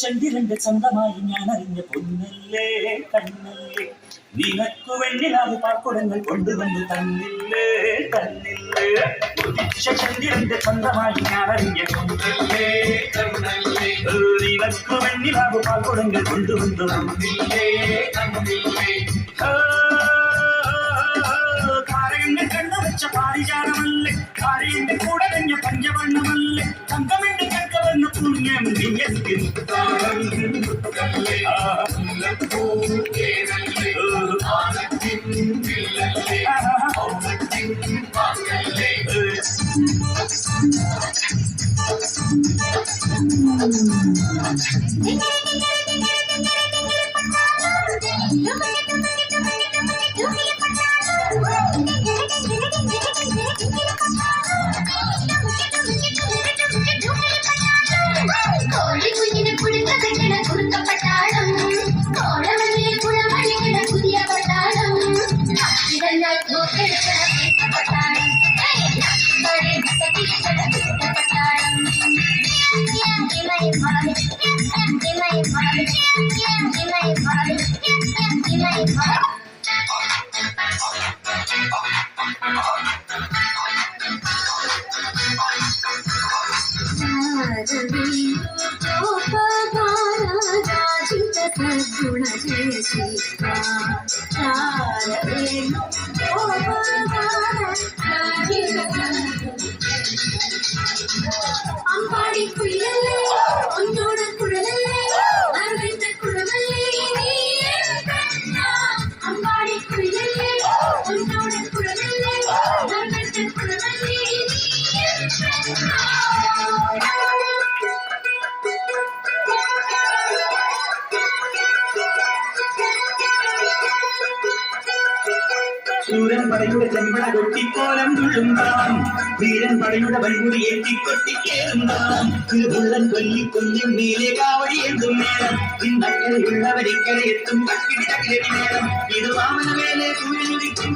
ചെണ്ടിരണ്ട് സ്വന്തമായി ഞാൻ അറിഞ്ഞ പൊന്നല്ലേ കണ്ണല്ലേ നിനക്കു വെണ്ണിലാവ് പാർക്കുടങ്ങൾ കൊണ്ടുവന്ന് തന്നില്ലേ തന്നില്ലേ ചെണ്ടിരണ്ട് സ്വന്തമായി ഞാൻ അറിഞ്ഞ പൊന്നല്ലേ കണ്ണല്ലേ നിനക്കു വെണ്ണിലാവ് പാർക്കുടങ്ങൾ കൊണ്ടുവന്ന് തന്നില്ലേ തന്നില്ലേ കാരയന്റെ കണ്ണു വെച്ച പാരിജാതമല്ലേ കാരയന്റെ കൂടെ കഞ്ഞ പഞ്ചവണ്ണമല്ലേ തങ്കമെന്റെ കൽക്കവന്ന പുണ്യം അമ്പാടി കുയിലല്ലേ ഒന്നോട് കുഴലല്ലേ അറിവിന്റെ കുഴമല്ലേ അമ്പാടി കുയിലല്ലേ ഒന്നോട് കുഴലല്ലേ അറിവിന്റെ കുഴമല്ലേ സൂരൻ പടയുടെ ചെമ്പട കൊട്ടിക്കോലം തുള്ളുന്താം വീരൻ പടയുടെ വൻകുടി ഏറ്റിക്കൊട്ടിക്കേറുന്താം തിരുവുള്ളൻ കൊല്ലിക്കൊല്ലും നീലെ കാവടി എന്തും നേരം ഇന്നക്കരയുള്ളവരിക്കരെ എത്തും കക്കിടി തകിലടി നേരം ഇത് വാമനമേലെ സൂര്യനുദിക്കും